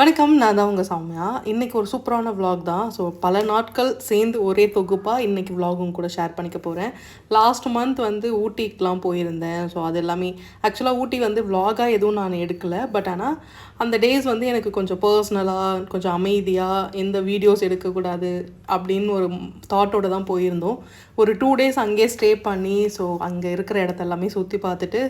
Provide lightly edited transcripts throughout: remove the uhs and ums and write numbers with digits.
வணக்கம். நான் தான் உங்க சௌமியா. இன்னைக்கு ஒரு சூப்பரான விளாக் தான். ஸோ பல நாட்கள் சேர்ந்து ஒரே தொகுப்பாக இன்னைக்கு விளாகும் கூட ஷேர் பண்ணிக்க போகிறேன். லாஸ்ட் மந்த் வந்து ஊட்டிக்கெலாம் போயிருந்தேன். ஸோ அது எல்லாமே ஆக்சுவலாக ஊட்டி வந்து விளாகாக எதுவும் நான் எடுக்கலை. பட் ஆனால் அந்த டேஸ் வந்து எனக்கு கொஞ்சம் பர்சனலாக கொஞ்சம் அமைதியாக எந்த வீடியோஸ் எடுக்கக்கூடாது அப்படின்னு ஒரு தாட்டோடு தான் போயிருந்தோம். ஒரு 2 days அங்கேயே ஸ்டே பண்ணி ஸோ அங்கே இருக்கிற இடத்த எல்லாமே சுற்றி பார்த்துட்டு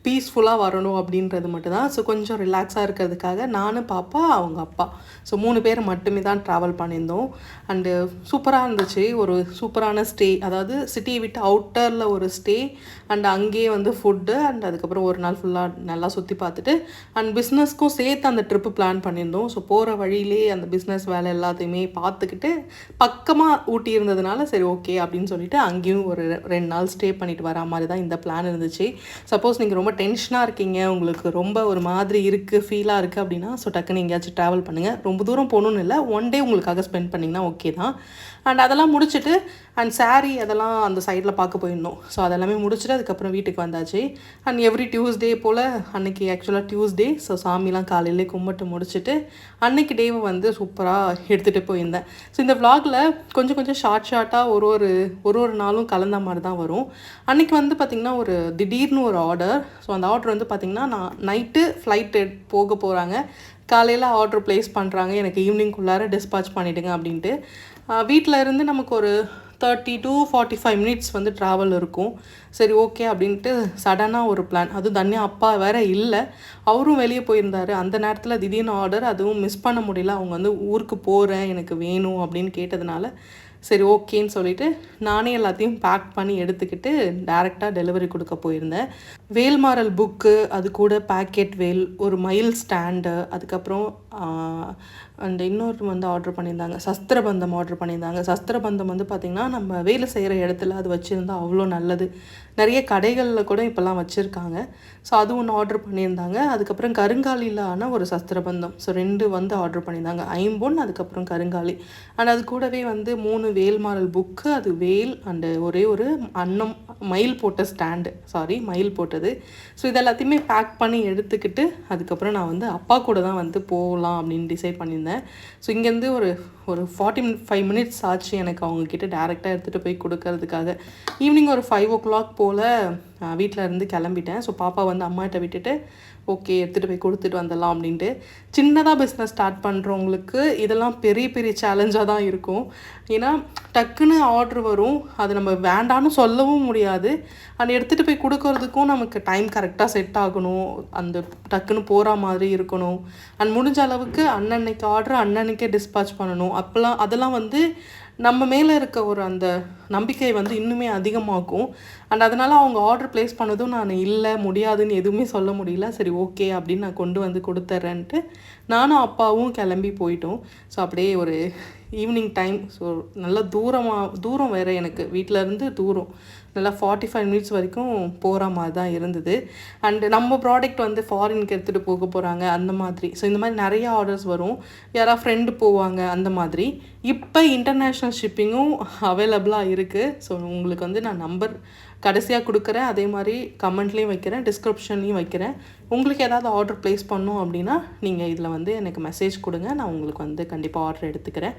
பீஸ்ஃபுல்லாக வரணும் அப்படின்றது மட்டும்தான். ஸோ கொஞ்சம் ரிலாக்ஸாக இருக்கிறதுக்காக நானும் பாப்பா அவங்க அப்பா ஸோ 3 பேர் மட்டுமே தான் ட்ராவல் பண்ணியிருந்தோம். அண்டு சூப்பராக இருந்துச்சு. ஒரு சூப்பரான ஸ்டே, அதாவது சிட்டியை விட்டு அவுட்டரில் ஒரு ஸ்டே அண்ட் அங்கேயே வந்து ஃபுட்டு அண்ட் அதுக்கப்புறம் ஒரு நாள் ஃபுல்லாக நல்லா சுற்றி பார்த்துட்டு அண்ட் பிஸ்னஸ்க்கும் சேர்த்து அந்த ட்ரிப்பு பிளான் பண்ணியிருந்தோம். ஸோ போகிற வழியிலே அந்த பிஸ்னஸ் வேலை எல்லாத்தையுமே பார்த்துக்கிட்டு பக்கமாக ஊட்டி இருந்ததுனால சரி ஓகே அப்படின்னு சொல்லிட்டு அங்கேயும் ஒரு 2 நாள் ஸ்டே பண்ணிட்டு வரா மாதிரி தான் இந்த பிளான் இருந்துச்சு. சப்போஸ் நீங்கள் ரொம்ப டென்ஷனாக இருக்கீங்க, உங்களுக்கு ரொம்ப ஒரு மாதிரி இருக்குது, ஃபீலாக இருக்குது அப்படின்னா ஸோ டக்குன்னு எங்கேயாச்சும் ட்ராவல் பண்ணுங்கள். ரொம்ப தூரம் போகணுன்னு இல்லை, 1 day உங்களுக்காக ஸ்பெண்ட் பண்ணிங்கன்னா ஓகே தான். அண்ட் அதெல்லாம் முடிச்சுட்டு அண்ட் சாரீ அதெல்லாம் அந்த சைடில் பார்க்க போயிருந்தோம். ஸோ அதெல்லாமே முடிச்சுட்டு அதுக்கப்புறம் வீட்டுக்கு வந்தாச்சு. அண்ட் எவ்ரி டியூஸ்டே போல் அன்றைக்கி ஆக்சுவலாக டியூஸ்டே ஸோ சாமிலாம் காலையிலே கும்பிட்டு முடிச்சுட்டு அன்றைக்கி டேவை வந்து சூப்பராக எடுத்துகிட்டு போயிருந்தேன். ஸோ இந்த விளாகில் கொஞ்சம் கொஞ்சம் ஷார்ட்டாக ஒரு நாளும் கலந்த மாதிரி தான் வரும். அன்றைக்கி வந்து பார்த்திங்கன்னா ஒரு திடீர்னு ஒரு ஆர்டர். ஸோ அந்த ஆர்டர் வந்து பார்த்திங்கன்னா நான் நைட்டு ஃப்ளைட் போக போகிறாங்க, காலையில் ஆர்டர் ப்ளேஸ் பண்ணுறாங்க, எனக்கு ஈவினிங்குள்ளார டிஸ்பாச் பண்ணிவிடுங்க அப்படின்ட்டு. வீட்டில் இருந்து நமக்கு ஒரு 30 to 45 minutes வந்து ட்ராவல் இருக்கும். சரி ஓகே அப்படின்ட்டு சடனாக ஒரு பிளான். அதுவும் தனியாக அப்பா வேறு இல்லை, அவரும் வெளியே போயிருந்தார். அந்த நேரத்தில் திடீர்னு ஆர்டர், அதுவும் மிஸ் பண்ண முடியல. அவங்க வந்து ஊருக்கு போகிறேன் எனக்கு வேணும் அப்படின்னு கேட்டதுனால சரி ஓகேன்னு சொல்லிவிட்டு நானே எல்லாத்தையும் பேக் பண்ணி எடுத்துக்கிட்டு டேரெக்டாக டெலிவரி கொடுக்க போயிருந்தேன். வேல்மாரல் புக்கு, அது கூட பேக்கெட் வேல், ஒரு மயில் ஸ்டாண்டு, அதுக்கப்புறம் அண்ட் இன்னொரு வந்து ஆர்டர் பண்ணியிருந்தாங்க, சஸ்திரபந்தம் ஆர்டர் பண்ணியிருந்தாங்க. சஸ்திரபந்தம் வந்து பார்த்திங்கன்னா நம்ம வேலை செய்கிற இடத்துல அது வச்சுருந்தா அவ்வளோ நல்லது. நிறைய கடைகளில் கூட இப்போல்லாம் வச்சுருக்காங்க. ஸோ அது ஒன்று ஆர்டர் பண்ணியிருந்தாங்க. அதுக்கப்புறம் கருங்காலிலான ஒரு சஸ்திரபந்தம், ஸோ 2 வந்து ஆர்டர் பண்ணியிருந்தாங்க, ஐம்பொன் அதுக்கப்புறம் கருங்காலி. அண்ட் அது கூடவே வந்து 3 வேல்மாரல் புக்கு, அது வேல் அண்டு ஒரே ஒரு அன்னம் மயில் போட்ட ஸ்டாண்டு, மயில் போட்டது. ஸோ இது எல்லாத்தையுமே பேக் பண்ணி எடுத்துக்கிட்டு அதுக்கப்புறம் நான் வந்து அப்பா கூட தான் வந்து போகலாம் அப்படின்னு டிசைட் பண்ணியிருந்தேன். ஸோ இங்கேருந்து ஒரு 45 minutes ஆச்சு எனக்கு அவங்கக்கிட்ட டேரெக்டாக எடுத்துகிட்டு போய் கொடுக்கறதுக்காக. ஈவினிங் ஒரு 5 o'clock போல் வீட்டில் இருந்து கிளம்பிட்டேன். ஸோ பாப்பா வந்து அம்மாட்ட விட்டுட்டு ஓகே எடுத்துகிட்டு போய் கொடுத்துட்டு வந்துடலாம் அப்படின்ட்டு. சின்னதாக பிஸ்னஸ் ஸ்டார்ட் பண்ணுறவங்களுக்கு இதெல்லாம் பெரிய பெரிய சேலஞ்சாக தான் இருக்கும். ஏன்னா டக்குன்னு ஆர்டர் வரும், அது நம்ம வேண்டான்னு சொல்லவும் முடியாது. அந்த எடுத்துகிட்டு போய் கொடுக்கறதுக்கும் நமக்கு டைம் கரெக்டாக செட் ஆகணும், அந்த டக்குன்னு போகிற மாதிரி இருக்கணும். அண்ட் முடிஞ்ச அளவுக்கு அன்னன்னைக்கு ஆர்டர் அன்னன்னைக்கே டிஸ்பாச் பண்ணணும். அதெல்லாம் வந்து நம்ம மேலே இருக்க ஒரு அந்த நம்பிக்கை வந்து இன்னுமே அதிகமாகும். அண்ட் அதனால் அவங்க ஆர்டர் ப்ளேஸ் பண்ணதும் நான் இல்லை முடியாதுன்னு எதுவுமே சொல்ல முடியல. சரி ஓகே அப்படின்னு நான் கொண்டு வந்து கொடுத்துட்றேன்ட்டு நானும் அப்பாவும் கிளம்பி போயிட்டோம். ஸோ அப்படியே ஒரு ஈவினிங் டைம், ஸோ நல்லா தூரம் வேறு, எனக்கு வீட்டிலேருந்து தூரம் நல்லா 45 minutes வரைக்கும் போகிற மாதிரி தான் இருந்தது. அண்டு நம்ம ப்ராடக்ட் வந்து ஃபாரினுக்கு எடுத்துகிட்டு போக போகிறாங்க அந்த மாதிரி. ஸோ இந்த மாதிரி நிறைய ஆர்டர்ஸ் வரும், யாராவது ஃப்ரெண்டு போவாங்க அந்த மாதிரி. இப்போ இன்டர்நேஷ்னல் ஷிப்பிங்கும் அவைலபிளாக இருக்குது. ஸோ உங்களுக்கு வந்து நான் நம்பர் கடைசியாக கொடுக்குறேன், அதே மாதிரி கமெண்ட்லேயும் வைக்கிறேன், டிஸ்கிரிப்ஷன்லேயும் வைக்கிறேன். உங்களுக்கு ஏதாவது ஆர்டர் ப்ளேஸ் பண்ணணும் அப்படின்னா நீங்கள் இதில் வந்து எனக்கு மெசேஜ் கொடுங்க, நான் உங்களுக்கு வந்து கண்டிப்பாக ஆர்டர் எடுத்துக்கிறேன்.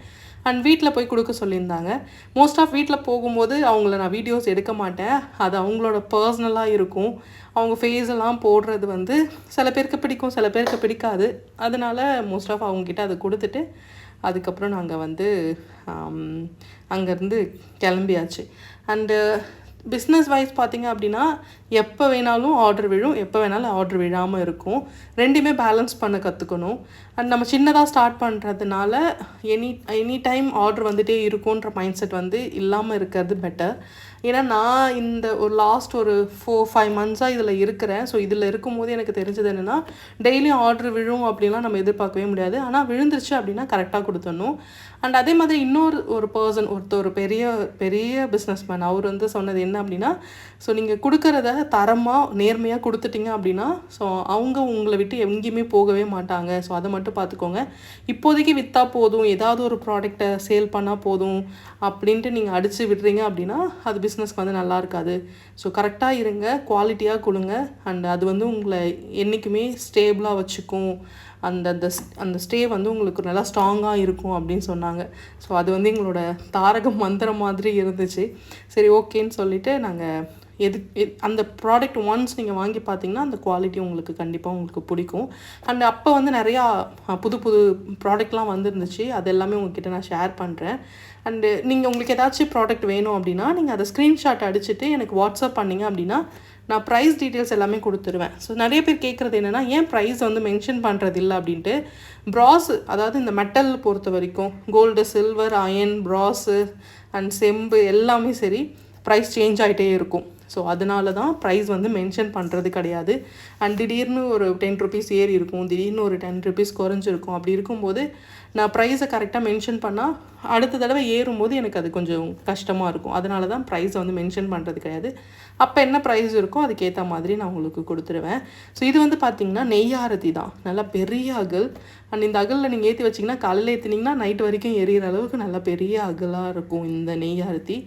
அண்ட் வீட்டில் போய் கொடுக்க சொல்லியிருந்தாங்க. மோஸ்ட் ஆஃப் வீட்டில் போகும்போது அவங்கள நான் வீடியோஸ் எடுக்க மாட்டேன், அது அவங்களோட பர்சனலாக இருக்கும். அவங்க ஃபேஸ் எல்லாம் போடுறது வந்து சில பேருக்கு பிடிக்கும், சில பேருக்கு பிடிக்காது. அதனால மோஸ்ட் ஆஃப் அவங்கக்கிட்ட அதை கொடுத்துட்டு அதுக்கப்புறம் நாங்கள் வந்து அங்கேருந்து கிளம்பியாச்சு. அண்டு பிஸ்னஸ் வைஸ் பார்த்திங்க அப்படின்னா எப்போ வேணாலும் ஆர்டர் விழும், எப்போ வேணாலும் ஆர்டர் விழாமல் இருக்கும். ரெண்டுமே பேலன்ஸ் பண்ண கற்றுக்கணும். அண்ட் நம்ம சின்னதாக ஸ்டார்ட் பண்ணுறதுனால எனி டைம் ஆர்டர் வந்துகிட்டே இருக்குன்ற மைண்ட் செட் வந்து இல்லாமல் இருக்கிறது பெட்டர். ஏன்னா நான் இந்த ஒரு லாஸ்ட் ஒரு 4-5 months இதில் இருக்கிறேன். ஸோ இதில் இருக்கும்போது எனக்கு தெரிஞ்சது என்னென்னா டெய்லியும் ஆர்டர் விழும் அப்படின்லாம் நம்ம எதிர்பார்க்கவே முடியாது. ஆனால் விழுந்துருச்சு அப்படின்னா கரெக்டாக கொடுத்துடணும். அண்ட் அதே மாதிரி ஒரு பர்சன், ஒரு பெரிய பெரிய பிஸ்னஸ்மேன், அவர் வந்து சொன்னது என்ன அப்படின்னா, ஸோ நீங்கள் கொடுக்குறத தரமாக நேர்மையாக கொடுத்துட்டிங்க அப்படின்னா ஸோ அவங்க உங்களை விட்டு எங்கேயுமே போகவே மாட்டாங்க. ஸோ அதை மட்டும் பார்த்துக்கோங்க. இப்போதைக்கு விற்றா போதும், ஏதாவது ஒரு ப்ராடக்டை சேல் பண்ணால் போதும் அப்படின்ட்டு நீங்கள் அடித்து விடுறீங்க அப்படின்னா அது பிஸ்னஸ்க்கு வந்து நல்லா இருக்காது. ஸோ கரெக்டாக இருங்க, குவாலிட்டியாக கொடுங்க. அண்ட் அது வந்து உங்களை என்றைக்குமே ஸ்டேபிளாக வச்சுக்கும். அந்த அந்த அந்த ஸ்டே வந்து உங்களுக்கு நல்லா ஸ்ட்ராங்காக இருக்கும் அப்படின்னு சொன்னாங்க. ஸோ அது வந்து எங்களோட தாரக மந்திரம் மாதிரி இருந்துச்சு. சரி ஓகேன்னு சொல்லிவிட்டு நாங்கள் அந்த ப்ராடக்ட் ஒன்ஸ் நீங்கள் வாங்கி பார்த்தீங்கன்னா அந்த குவாலிட்டி உங்களுக்கு கண்டிப்பாக உங்களுக்கு பிடிக்கும். அண்ட் அப்போ வந்து நிறையா புது புது ப்ராடக்ட்லாம் வந்துருந்துச்சு. அது எல்லாமே உங்கள்கிட்ட நான் ஷேர் பண்ணுறேன். அண்டு நீங்கள் உங்களுக்கு ஏதாச்சும் ப்ராடக்ட் வேணும் அப்படின்னா நீங்கள் அதை ஸ்க்ரீன்ஷாட் அடிச்சுட்டு எனக்கு வாட்ஸ்அப் பண்ணிங்க அப்படின்னா நான் ப்ரைஸ் டீட்டெயில்ஸ் எல்லாமே கொடுத்துருவேன். ஸோ நிறைய பேர் கேட்குறது என்னென்னா ஏன் ப்ரைஸ் வந்து மென்ஷன் பண்ணுறது இல்லை அப்படின்ட்டு. ப்ராஸ் அதாவது இந்த மெட்டல் பொறுத்த வரைக்கும் gold, silver, iron, brass and செம்பு எல்லாமே சரி ப்ரைஸ் சேஞ்ச் ஆகிட்டே இருக்கும். ஸோ அதனால தான் ப்ரைஸ் வந்து மென்ஷன் பண்ணுறது கிடையாது. அண்ட் திடீர்னு ஒரு 10 ருபீஸ் ஏறி இருக்கும், திடீர்னு ஒரு 10 ருபீஸ் குறைஞ்சிருக்கும். அப்படி இருக்கும்போது நான் ப்ரைஸை கரெக்டாக மென்ஷன் பண்ணால் அடுத்த தடவை ஏறும்போது எனக்கு அது கொஞ்சம் கஷ்டமாக இருக்கும். அதனால தான் ப்ரைஸை வந்து மென்ஷன் பண்ணுறது கிடையாது. அப்போ என்ன ப்ரைஸ் இருக்கோ அதுக்கேற்ற மாதிரி நான் உங்களுக்கு கொடுத்துருவேன். ஸோ இது வந்து பார்த்திங்கன்னா நெய்யாரத்தி தான், நல்லா பெரிய அகல். அண்ட் இந்த அகலில் நீங்கள் ஏற்றி வச்சிங்கன்னா காலையில் ஏற்றினீங்கன்னா நைட் வரைக்கும் எரியிற அளவுக்கு நல்லா பெரிய அகலாக இருக்கும் இந்த நெய்யாரத்தி.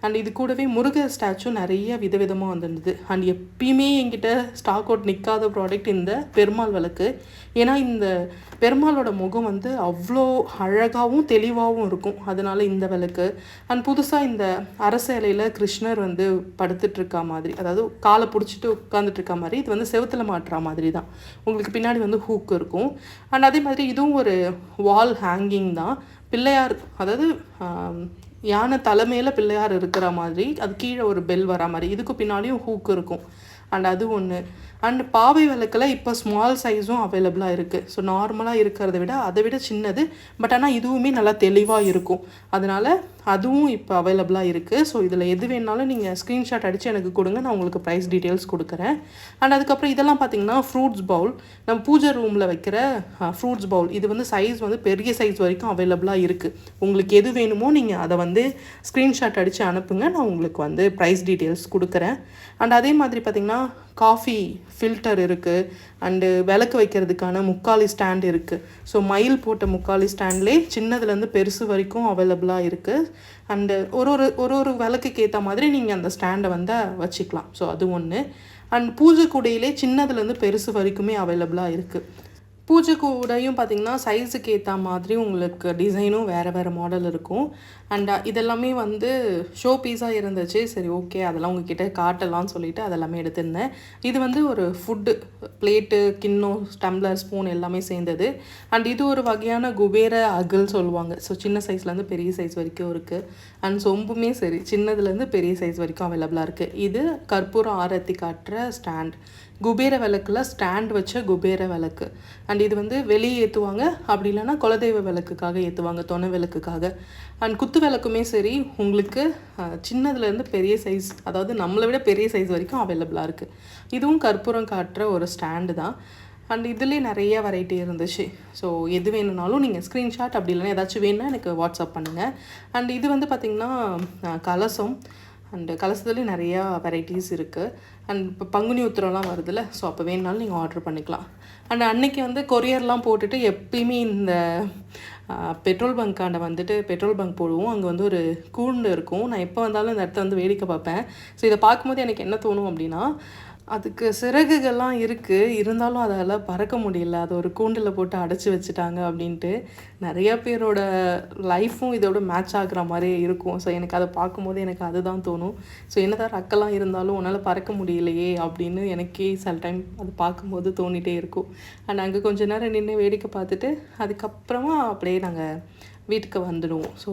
அண்ட் இது கூடவே முருகர் ஸ்டாச்சு நிறைய விதவிதமாக வந்துருந்தது. அண்ட் எப்பயுமே என்கிட்ட ஸ்டாக் அவுட் நிற்காத ப்ராடக்ட் இந்த பெருமாள் விளக்கு. ஏன்னா இந்த பெருமாளோட முகம் வந்து அவ்வளோ அழகாகவும் தெளிவாகவும் இருக்கும். அதனால இந்த விளக்கு. அண்ட் புதுசாக இந்த அரச இலையில் கிருஷ்ணர் வந்து படுத்துட்ருக்கா மாதிரி, அதாவது காலை பிடிச்சிட்டு உட்காந்துட்ருக்கா மாதிரி, இது வந்து செவுத்தில் மாட்டுற மாதிரி தான். உங்களுக்கு பின்னாடி வந்து ஹூக் இருக்கும். அண்ட் அதே மாதிரி இதுவும் ஒரு வால் ஹேங்கிங் தான். பிள்ளையார், அதாவது யானை தலைமையில் பிள்ளையார் இருக்கிற மாதிரி, அது கீழே ஒரு பெல் வர மாதிரி, இதுக்கு பின்னாடியும் ஹூக் இருக்கும். அண்ட் அது ஒன்று. அண்ட் பாவை விளக்கில் இப்போ ஸ்மால் சைஸும் அவைலபிளாக இருக்குது. ஸோ நார்மலாக இருக்கிறத விட அதை விட சின்னது, பட் ஆனால் இதுவுமே நல்லா தெளிவாக இருக்கும். அதனால் அதுவும் இப்போ அவைலபிளாக இருக்குது. ஸோ இதில் எது வேணாலும் நீங்கள் ஸ்க்ரீன்ஷாட் அடித்து எனக்கு கொடுங்க, நான் உங்களுக்கு ப்ரைஸ் டீட்டெயில்ஸ் கொடுக்குறேன். அண்ட் அதுக்கப்புறம் இதெல்லாம் பார்த்திங்கன்னா ஃப்ரூட்ஸ் பவுல், நம்ம பூஜை ரூமில் வைக்கிற ஃப்ரூட்ஸ் பவுல். இது வந்து சைஸ் வந்து பெரிய சைஸ் வரைக்கும் அவைலபிளாக இருக்குது. உங்களுக்கு எது வேணுமோ நீங்கள் அதை வந்து ஸ்க்ரீன்ஷாட் அடித்து அனுப்புங்க, நான் உங்களுக்கு வந்து ப்ரைஸ் டீட்டெயில்ஸ் கொடுக்குறேன். அண்ட் அதே மாதிரி பார்த்திங்கன்னா காஃபி ஃபில்டர் இருக்குது. அண்டு விளக்கு வைக்கிறதுக்கான முக்காலி ஸ்டாண்ட் இருக்குது. ஸோ மயில் போட்ட முக்காலி ஸ்டாண்ட்லேயே சின்னதுலேருந்து பெருசு வரைக்கும் அவைலபிளாக இருக்குது. அண்டு ஒரு விளக்குக்கு ஏற்ற மாதிரி நீங்கள் அந்த ஸ்டாண்டை வந்து வச்சுக்கலாம். ஸோ அது ஒன்று. அண்ட் பூஜை கூடையிலே சின்னதுலேருந்து பெருசு வரைக்குமே அவைலபிளாக இருக்குது. பூஜை கூடையும் பார்த்திங்கன்னா சைஸுக்கு ஏற்ற மாதிரி உங்களுக்கு டிசைனும் வேறு வேறு மாடல் இருக்கும். அண்ட் இதெல்லாமே வந்து ஷோ பீஸாக இருந்துச்சு. சரி ஓகே, அதெல்லாம் உங்ககிட்ட காட்டலாம்னு சொல்லிவிட்டு அதெல்லாமே எடுத்திருந்தேன். இது வந்து ஒரு ஃபுட்டு பிளேட்டு, கிண்ணம், டம்ளர், ஸ்பூன் எல்லாமே சேர்ந்தது. அண்ட் இது ஒரு வகையான குபேர அகல் சொல்லுவாங்க. ஸோ சின்ன சைஸ்லேருந்து பெரிய சைஸ் வரைக்கும் இருக்குது. அண்ட் சொம்புமே சரி சின்னதுலேருந்து பெரிய சைஸ் வரைக்கும் அவைலபிளாக இருக்குது. இது கற்பூரம் ஆரத்தி காட்டுற ஸ்டாண்ட், குபேர விளக்கில் ஸ்டாண்ட் வச்ச குபேர விளக்கு. அண்ட் இது வந்து வெளியே ஏற்றுவாங்க, அப்படி இல்லைன்னா குலதெய்வ விளக்குக்காக ஏற்றுவாங்க, தொணை விளக்குக்காக. அண்ட் குத்து விளக்குமே சரி உங்களுக்கு சின்னதுலேருந்து பெரிய சைஸ், அதாவது நம்மளை விட பெரிய சைஸ் வரைக்கும் அவைலபிளாக இருக்குது. இதுவும் கற்பூரம் காட்டுற ஒரு ஸ்டாண்டு தான். அண்ட் இதுலேயே நிறைய வெரைட்டி இருந்துச்சு. ஸோ எது வேணும்னாலும் நீங்கள் ஸ்க்ரீன்ஷாட் அப்படி இல்லைன்னா ஏதாச்சும் வேணுன்னா எனக்கு வாட்ஸ்அப் பண்ணுங்கள். அண்ட் இது வந்து பார்த்திங்கன்னா கலசம். அண்டு கலசத்துலேயும் நிறையா வெரைட்டிஸ் இருக்குது. அண்ட் இப்போ பங்குனி உத்திரம்லாம் வருதுல்ல, ஸோ அப்போ வேணுனாலும் நீங்கள் ஆர்டர் பண்ணிக்கலாம். அண்ட் அன்றைக்கி வந்து கொரியர்லாம் போட்டுட்டு எப்பயுமே இந்த பெட்ரோல் பங்க்காண்ட வந்துட்டு பெட்ரோல் பங்க் போடுவோம். அங்கே வந்து ஒரு கூண்டு இருக்கும். நான் எப்போ வந்தாலும் இந்த இடத்த வந்து வேடிக்கை பார்ப்பேன். ஸோ இதை பார்க்கும்போது எனக்கு என்ன தோணும் அப்படின்னா, அதுக்கு சிறகுகள்லாம் இருக்குது, இருந்தாலும் அதால் பறக்க முடியல, அதை ஒரு கூண்டில் போட்டு அடைச்சி வச்சுட்டாங்க அப்படின்ட்டு. நிறையா பேரோட லைஃப்பும் இதோட மேட்ச் ஆகுற மாதிரியே இருக்கும். ஸோ எனக்கு அதை பார்க்கும்போது எனக்கு அதுதான் தோணும். ஸோ என்னதான் ரெக்கெல்லாம் இருந்தாலும் உன்னால் பறக்க முடியலையே அப்படின்னு எனக்கே சில டைம் அது பார்க்கும்போது தோணிகிட்டே இருக்கும். அண்ட் அங்கே கொஞ்சம் நேரம் நின்று வேடிக்கை பார்த்துட்டு அதுக்கப்புறமா அப்படியே நாங்கள் வீட்டுக்கு வந்துடுவோம். ஸோ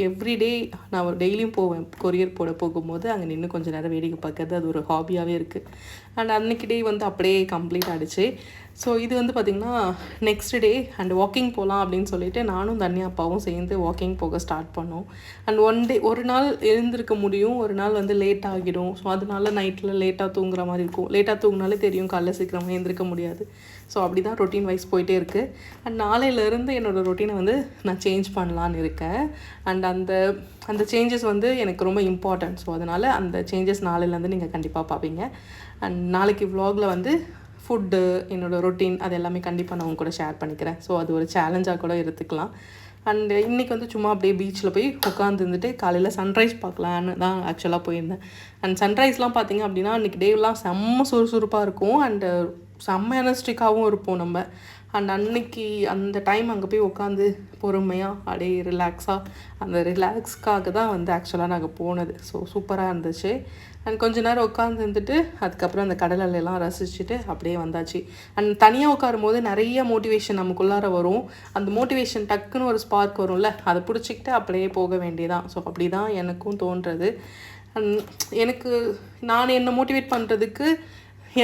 எவ்ரிடே நான் டெய்லியும் போவேன் கொரியர் போட போகும்போது அங்கே நின்று கொஞ்சம் நேரம் வேடிக்கை பார்க்கறது அது ஒரு ஹாபியாகவே இருக்குது. அண்ட் அன்றைக்கி டே வந்து அப்படியே கம்ப்ளீட் ஆகிடுச்சு. ஸோ இது வந்து பார்த்திங்கன்னா நெக்ஸ்ட் டே அண்ட் வாக்கிங் போகலாம் அப்படின்னு சொல்லிட்டு நானும் தன்யா அப்பாவும் சேர்ந்து வாக்கிங் போக ஸ்டார்ட் பண்ணோம். அண்ட் ஒரு நாள் எழுந்திருக்க முடியும், ஒரு நாள் வந்து லேட் ஆகிடும். ஸோ அதனால நைட்டில் லேட்டாக தூங்குற மாதிரி இருக்கும். லேட்டாக தூங்கினாலே தெரியும் காலைல சீக்கிரமாக எழுந்திருக்க முடியாது. ஸோ அப்படி தான் ரொட்டீன் வைஸ் போயிட்டே இருக்குது. அண்ட் நாளையிலேருந்து என்னோடய ரொட்டீனை வந்து நான் சேஞ்ச் பண்ணலான்னு இருக்கேன். அண்ட் அந்த சேஞ்சஸ் வந்து எனக்கு ரொம்ப இம்பார்ட்டன்ட். ஸோ அதனால் அந்த சேஞ்சஸ் நாளையிலேருந்து நீங்கள் கண்டிப்பாக பார்ப்பீங்க. அண்ட் நாளைக்கு vlogல வந்து ஃபுட்டு, என்னோடய ரொட்டீன் அது எல்லாமே கண்டிப்பாக நான் உங்க கூட ஷேர் பண்ணிக்கிறேன். ஸோ அது ஒரு சேலஞ்சாக கூட எடுத்துக்கலாம். அண்ட் இன்றைக்கி வந்து சும்மா அப்படியே பீச்சில் போய் உட்காந்துருந்துட்டு காலையில் சன்ரைஸ் பார்க்கலான்னு தான் ஆக்சுவலாக போயிருந்தேன். அண்ட் சன்ரைஸ்லாம் பார்த்திங்க அப்படின்னா அன்றைக்கி டேலாம் செம்ம சுறுசுறுப்பாக இருக்கும். அண்டு செம்ம எனர்ஜிட்டிக்காகவும் இருப்போம் நம்ம. அண்ட் அன்னைக்கு அந்த டைம் அங்கே போய் உட்காந்து பொறுமையாக அப்படியே ரிலாக்ஸாக, அந்த ரிலாக்ஸ்க்காக தான் வந்து ஆக்சுவலாக நாங்கள் போனது. ஸோ சூப்பராக இருந்துச்சு. அண்ட் கொஞ்ச நேரம் உட்காந்துருந்துட்டு அதுக்கப்புறம் அந்த கடல் அலையெல்லாம் ரசிச்சுட்டு அப்படியே வந்தாச்சு. அண்ட் தனியாக உட்காரும் போது நிறைய மோட்டிவேஷன் நமக்குள்ளார வரும். அந்த மோட்டிவேஷன் டக்குன்னு ஒரு ஸ்பார்க் வரும்ல, அதை பிடிச்சிக்கிட்டு அப்படியே போக வேண்டியதான். ஸோ அப்படி தான் எனக்கும் தோன்றது. எனக்கு நான் என்னை மோட்டிவேட் பண்ணுறதுக்கு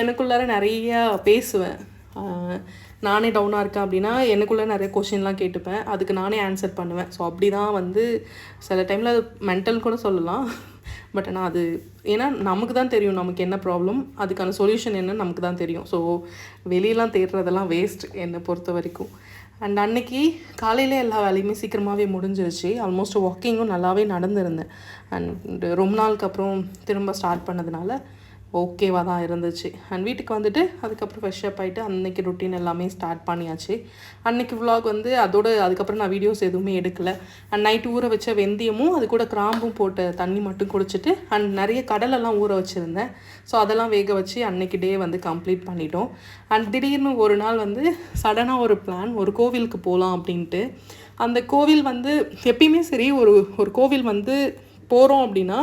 எனக்குள்ளார நிறையா பேசுவேன். நானே டவுனாக இருக்கேன் அப்படின்னா எனக்குள்ளே நிறைய கொஷின்லாம் கேட்டுப்பேன், அதுக்கு நானே ஆன்சர் பண்ணுவேன். ஸோ அப்படி தான் வந்து சில டைமில் அது மென்டல் கூட சொல்லலாம். பட் ஆனால் அது ஏன்னா நமக்கு தான் தெரியும் நமக்கு என்ன ப்ராப்ளம், அதுக்கான சொல்யூஷன் என்னன்னு நமக்கு தான் தெரியும். ஸோ வெளியெலாம் தேடுறதெல்லாம் வேஸ்ட் என்னை பொறுத்த வரைக்கும். அண்ட் அன்னைக்கு காலையிலே எல்லா வேலையுமே சீக்கிரமாகவே முடிஞ்சிருச்சு. ஆல்மோஸ்ட் வாக்கிங்கும் நல்லாவே நடந்திருந்தேன். அண்ட் ரொம்ப நாளுக்கு அப்புறம் திரும்ப ஸ்டார்ட் பண்ணதுனால ஓகேவாக தான் இருந்துச்சு. அண்ட் வீட்டுக்கு வந்துட்டு அதுக்கப்புறம் ஃப்ரெஷ்அப் ஆகிட்டு அன்றைக்கி ரொட்டீன் எல்லாமே ஸ்டார்ட் பண்ணியாச்சு. அன்றைக்கி vlog வந்து அதுக்கப்புறம் நான் வீடியோஸ் எதுவுமே எடுக்கலை. அண்ட் நைட்டு ஊற வச்ச வெந்தயமும் அது கூட கிராம்பும் போட்ட தண்ணி மட்டும் குடிச்சிட்டு அண்ட் நிறைய கடலெல்லாம் ஊற வச்சுருந்தேன். ஸோ அதெல்லாம் வேக வச்சு அன்றைக்கி டே வந்து கம்ப்ளீட் பண்ணிட்டோம். அண்ட் திடீர்னு ஒரு நாள் வந்து சடனாக ஒரு பிளான், ஒரு கோவிலுக்கு போகலாம் அப்படின்ட்டு. அந்த கோவில் வந்து எப்பயுமே சரி, ஒரு கோவில் வந்து போகிறோம் அப்படின்னா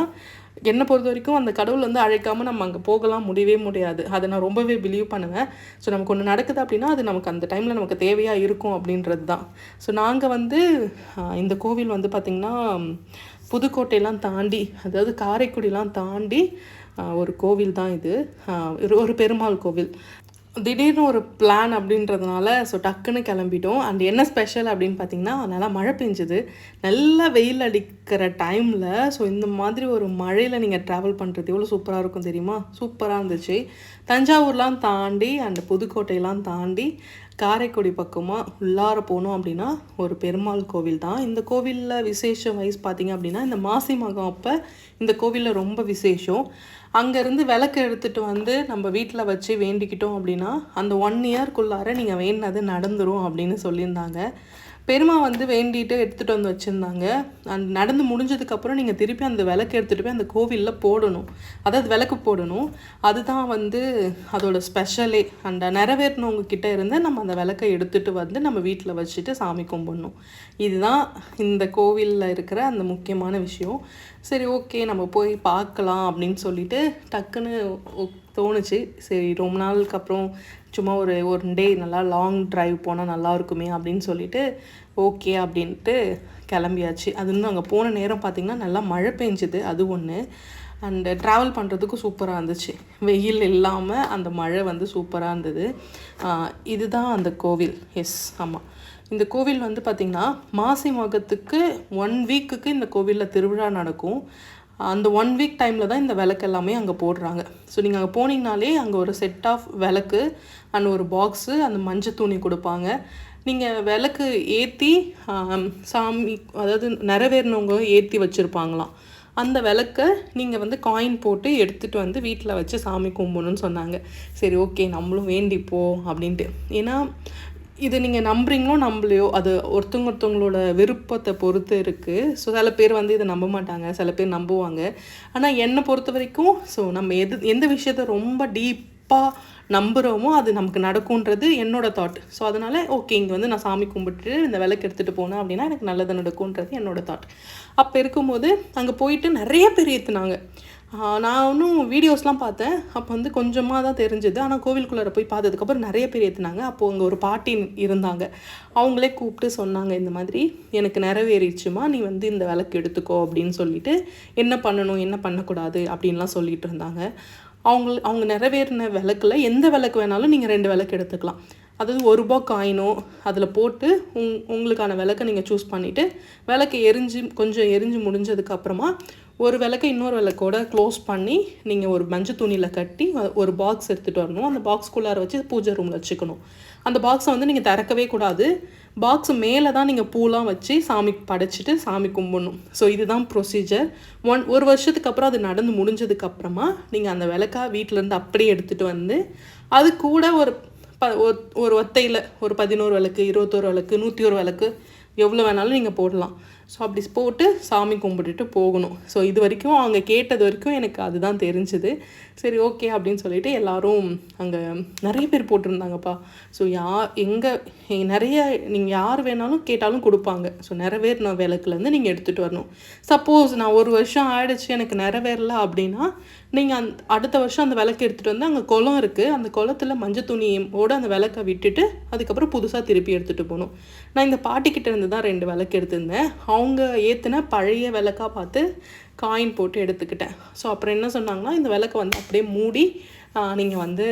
என்னை பொறுத்த வரைக்கும் அந்த கடவுள் வந்து அழைக்காமல் நம்ம அங்கே போகலாம் முடியவே முடியாது. அதை நான் ரொம்பவே பிலீவ் பண்ணுவேன். ஸோ நமக்கு ஒன்று நடக்குது அப்படின்னா அது நமக்கு அந்த டைமில் நமக்கு தேவையாக இருக்கும் அப்படின்றது தான். ஸோ நாங்கள் வந்து இந்த கோவில் வந்து பார்த்திங்கன்னா புதுக்கோட்டையெல்லாம் தாண்டி, அதாவது காரைக்குடிலாம் தாண்டி ஒரு கோவில் தான் இது. ஒரு பெருமாள் கோவில். திடீர்னு ஒரு பிளான் அப்படின்றதுனால ஸோ டக்குன்னு கிளம்பிட்டோம். அண்ட் என்ன ஸ்பெஷல் அப்படின்னு பார்த்திங்கன்னா நல்லா மழை பெஞ்சுது, நல்லா வெயில் அடிக்கிற டைமில். ஸோ இந்த மாதிரி ஒரு மழையில் நீங்கள் ட்ராவல் பண்ணுறது எவ்வளோ சூப்பராக இருக்கும் தெரியுமா? சூப்பராக இருந்துச்சு. தஞ்சாவூர்லாம் தாண்டி அண்ட் புதுக்கோட்டையெல்லாம் தாண்டி காரைக்குடி பக்கமாக உள்ளார போனோம் அப்படின்னா ஒரு பெருமாள் கோவில் தான். இந்த கோவிலில் விசேஷம் வைஸ் பார்த்திங்க அப்படின்னா இந்த மாசி மகம் அப்போ இந்த கோவிலில் ரொம்ப விசேஷம். அங்கேருந்து விளக்கு எடுத்துகிட்டு வந்து நம்ம வீட்டில் வச்சு வேண்டிக்கிட்டோம் அப்படின்னா அந்த 1 இயர்க்குள்ளார நீங்கள் வேண்டினது நடந்துரும் அப்படின்னு சொல்லியிருந்தாங்க. பெருமா வந்து வேண்டிட்டு எடுத்துகிட்டு வந்து வச்சுருந்தாங்க. அந்த நடந்து முடிஞ்சதுக்கப்புறம் நீங்கள் திருப்பி அந்த விளக்கு எடுத்துகிட்டு போய் அந்த கோவிலில் போடணும், அதாவது விளக்கு போடணும். அதுதான் வந்து அதோட ஸ்பெஷலே. அந்த நிறைவேறினவங்க கிட்டே இருந்து நம்ம அந்த விளக்கை எடுத்துகிட்டு வந்து நம்ம வீட்டில் வச்சுட்டு சாமி கும்பிடணும். இதுதான் இந்த கோவிலில் இருக்கிற அந்த முக்கியமான விஷயம். சரி, ஓகே, நம்ம போய் பார்க்கலாம் அப்படின்னு சொல்லிட்டு டக்குன்னு தோணுச்சு. சரி, ரொம்ப நாளுக்கு அப்புறம் சும்மா ஒரு டே நல்லா லாங் ட்ரைவ் போனால் நல்லா இருக்குமே அப்படின்னு சொல்லிட்டு ஓகே அப்படின்ட்டு கிளம்பியாச்சு. அது இன்னும் அங்கே போன நேரம் பார்த்திங்கன்னா நல்லா மழை பெஞ்சுது, அது ஒன்று. அண்டு ட்ராவல் பண்ணுறதுக்கும் சூப்பராக இருந்துச்சு, வெயில் இல்லாமல் அந்த மழை வந்து சூப்பராக இருந்தது. இதுதான் அந்த கோவில். எஸ், ஆமாம். இந்த கோவில் வந்து பார்த்திங்கன்னா மாசி மகத்துக்கு 1 வீக்குக்கு இந்த கோவிலில் திருவிழா நடக்கும். அந்த 1 வீக் டைமில் தான் இந்த விளக்கு எல்லாமே அங்கே போடுறாங்க. ஸோ நீங்கள் அங்கே போனீங்கனாலே அங்கே ஒரு செட் ஆஃப் விளக்கு அண்ட் ஒரு பாக்ஸு, அந்த மஞ்சள் துணி கொடுப்பாங்க. நீங்கள் விளக்கு ஏற்றி சாமி, அதாவது நிறைவேறினவங்க ஏற்றி வச்சுருப்பாங்களாம். அந்த விளக்கை நீங்கள் வந்து காயின் போட்டு எடுத்துகிட்டு வந்து வீட்டில் வச்சு சாமி கும்பிடணும்னு சொன்னாங்க. சரி, ஓகே, நம்மளும் வேண்டிப்போம் அப்படின்ட்டு. ஏன்னா இது நீங்கள் நம்புறீங்களோ நம்பலையோ அது ஒருத்தவங்களோட விருப்பத்தை பொறுத்து இருக்குது. ஸோ சில பேர் வந்து இதை நம்ப மாட்டாங்க, சில பேர் நம்புவாங்க. ஆனால் என்னை பொறுத்த வரைக்கும் ஸோ நம்ம எந்த விஷயத்த ரொம்ப டீப்பாக நம்புகிறோமோ அது நமக்கு நடக்கும்ன்றது என்னோடய தாட். ஸோ அதனால் ஓகே, இங்கே வந்து நான் சாமி கும்பிட்டு இந்த விளக்கு எடுத்துகிட்டு போனேன் அப்படின்னா எனக்கு நல்லது நடக்கும்ன்றது என்னோடய தாட். அப்போ இருக்கும்போது அங்கே போயிட்டு நிறைய பேர் ஏற்றுனாங்க. நான் இன்னும் வீடியோஸ்லாம் பார்த்தேன், அப்போ வந்து கொஞ்சமாக தான் தெரிஞ்சுது. ஆனால் கோவிலுக்குள்ளார போய் பார்த்ததுக்கப்புறம் நிறைய பேர் ஏற்றுனாங்க. அப்போது அங்கே ஒரு பாட்டி இருந்தாங்க, அவங்களே கூப்பிட்டு சொன்னாங்க, இந்த மாதிரி எனக்கு நிறைவேறிச்சுமா, நீ வந்து இந்த விளக்கு எடுத்துக்கோ அப்படின்னு சொல்லிட்டு என்ன பண்ணணும் என்ன பண்ணக்கூடாது அப்படின்லாம் சொல்லிட்டு இருந்தாங்க. அவங்க நிறைவேறின விளக்கில் எந்த விளக்கு வேணாலும் நீங்கள் 2 விளக்கு எடுத்துக்கலாம். அதாவது ₹1 காயினோ அதில் போட்டு உங்களுக்கான விளக்கை நீங்கள் சூஸ் பண்ணிவிட்டு விளக்கு கொஞ்சம் எரிஞ்சு முடிஞ்சதுக்கப்புறமா ஒரு விளக்கை இன்னொரு விளக்கோட க்ளோஸ் பண்ணி நீங்கள் ஒரு மஞ்சள் துணியில் கட்டி ஒரு பாக்ஸ் எடுத்துகிட்டு வரணும். அந்த பாக்ஸ்குள்ளார வச்சு பூஜை ரூமில் வச்சுக்கணும். அந்த பாக்ஸை வந்து நீங்கள் திறக்கவே கூடாது. பாக்ஸ் மேலே தான் நீங்கள் பூலாம் வச்சு சாமிக்கு படைச்சிட்டு சாமி கும்பிடணும். ஸோ இதுதான் ப்ரொசீஜர். ஒரு வருஷத்துக்கு அப்புறம் அது நடந்து முடிஞ்சதுக்கப்புறமா நீங்கள் அந்த விளக்கா வீட்டிலேருந்து அப்படியே எடுத்துகிட்டு வந்து அது கூட ஒரு ஒத்தையில் ஒரு 11 விளக்கு, 21 விளக்கு, 101 விளக்கு எவ்வளோ வேணாலும் நீங்கள் போடலாம். ஸோ அப்படி போட்டு சாமி கும்பிட்டுட்டு போகணும். ஸோ இது வரைக்கும் அவங்க கேட்டது வரைக்கும் எனக்கு அதுதான் தெரிஞ்சுது. சரி ஓகே அப்படின்னு சொல்லிட்டு எல்லோரும் அங்கே நிறைய பேர் போட்டிருந்தாங்கப்பா. ஸோ நிறைய நீங்கள் யார் வேணாலும் கேட்டாலும் கொடுப்பாங்க. ஸோ நிறைவேறின விளக்குலேருந்து நீங்கள் எடுத்துகிட்டு வரணும். சப்போஸ் நான் ஒரு வருஷம் ஆயிடுச்சு எனக்கு நிறைவேறல அப்படின்னா நீங்கள் அடுத்த வருஷம் அந்த விளக்கு எடுத்துகிட்டு வந்து அங்கே குளம் இருக்குது, அந்த குளத்தில் மஞ்சள் துணியோடு அந்த விளக்கை விட்டுட்டு அதுக்கப்புறம் புதுசாக திருப்பி எடுத்துகிட்டு போகணும். நான் இந்த பாட்டிக்கிட்ட இருந்து தான் 2 விளக்கு எடுத்திருந்தேன். அவங்க ஏற்றின பழைய விளக்காக பார்த்து காயின் போட்டு எடுத்துக்கிட்டேன். ஸோ அப்புறம் என்ன சொன்னாங்கன்னா, இந்த விளக்கை வந்து அப்படியே மூடி நீங்கள் வந்து